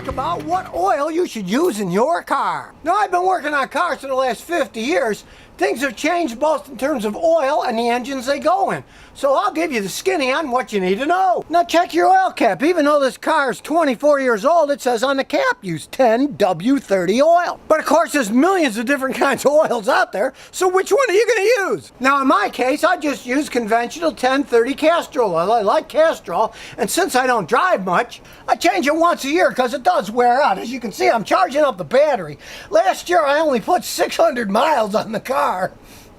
talk about what oil you should use in your car. Now, I've been working on cars for the last 50 years. Things have changed both in terms of oil and the engines they go in. So I'll give you the skinny on what you need to know. Now check your oil cap. Even though this car is 24 years old, it says on the cap, use 10W30 oil. But of course, there's millions of different kinds of oils out there, so which one are you going to use? Now in my case, I just use conventional 1030 castor oil. I like Castrol, and since I don't drive much, I change it once a year because it does wear out. As you can see, I'm charging up the battery. Last year, I only put 600 miles on the car.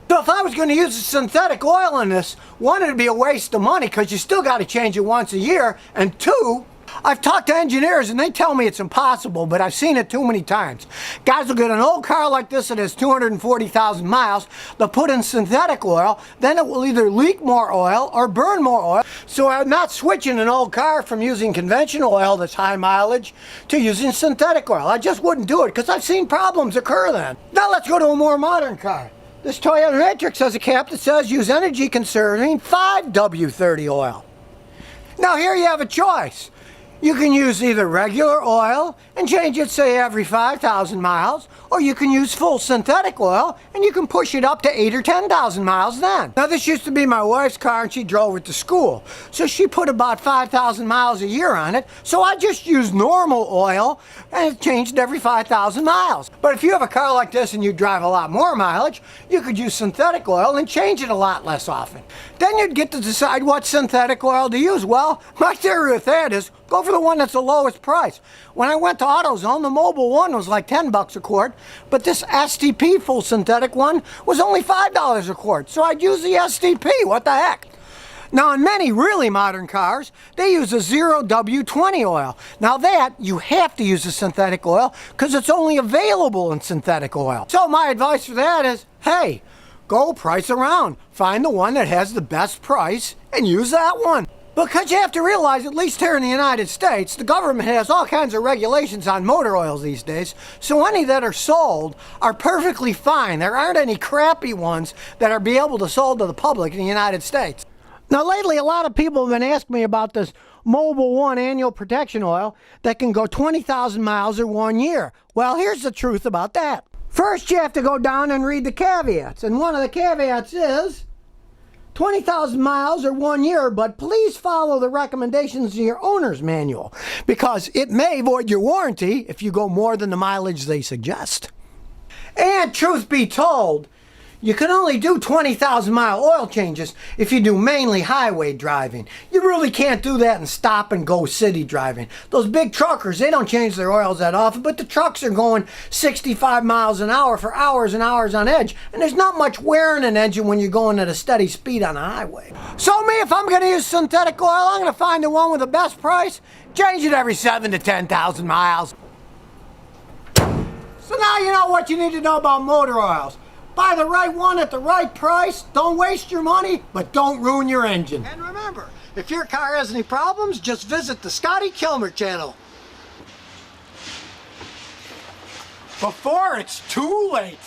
So if I was going to use a synthetic oil in this, one, it'd be a waste of money because you still got to change it once a year, and two, I've talked to engineers and they tell me it's impossible, but I've seen it too many times. Guys will get an old car like this that has 240,000 miles, they'll put in synthetic oil, then it will either leak more oil or burn more oil. So I'm not switching an old car from using conventional oil that's high mileage to using synthetic oil. I just wouldn't do it because I've seen problems occur then. Now let's go to a more modern car. This Toyota Matrix has a cap that says use energy conserving 5W30 oil. Now here you have a choice. You can use either regular oil and change it, say, every 5,000 miles, or you can use full synthetic oil and you can push it up to 8,000 or 10,000 miles then. Now this used to be my wife's car and she drove it to school. So she put about 5,000 miles a year on it. So I just used normal oil and it changed every 5,000 miles. But if you have a car like this and you drive a lot more mileage, you could use synthetic oil and change it a lot less often. Then you'd get to decide what synthetic oil to use. Well, my theory with that is go for the one that's the lowest price. When I went to AutoZone, the Mobile one was like 10 bucks a quart, but this STP full synthetic one was only $5 a quart. So I'd use the STP, what the heck? Now in many really modern cars, they use a 0W20 oil. Now that, you have to use a synthetic oil because it's only available in synthetic oil. So my advice for that is, hey, go price around. Find the one that has the best price and use that one. Because you have to realize, at least here in the United States, the government has all kinds of regulations on motor oils these days, so any that are sold are perfectly fine. There aren't any crappy ones that are be able to sold to the public in the United States. Now lately, a lot of people have been asking me about this Mobile One annual protection oil that can go 20,000 miles or 1 year. Well, here's the truth about that. First, you have to go down and read the caveats, and one of the caveats is 20,000 miles or 1 year, but please follow the recommendations in your owner's manual because it may void your warranty if you go more than the mileage they suggest. And truth be told, you can only do 20,000 mile oil changes if you do mainly highway driving. You really can't do that in stop and go city driving. Those big truckers, they don't change their oils that often, but the trucks are going 65 miles an hour for hours and hours on edge, and there's not much wear in an engine when you're going at a steady speed on a highway. So me, if I'm going to use synthetic oil, I'm going to find the one with the best price, change it every 7,000 to 10,000 miles. So now you know what you need to know about motor oils. Buy the right one at the right price, don't waste your money, but don't ruin your engine. And remember, if your car has any problems, just visit the Scotty Kilmer channel before it's too late.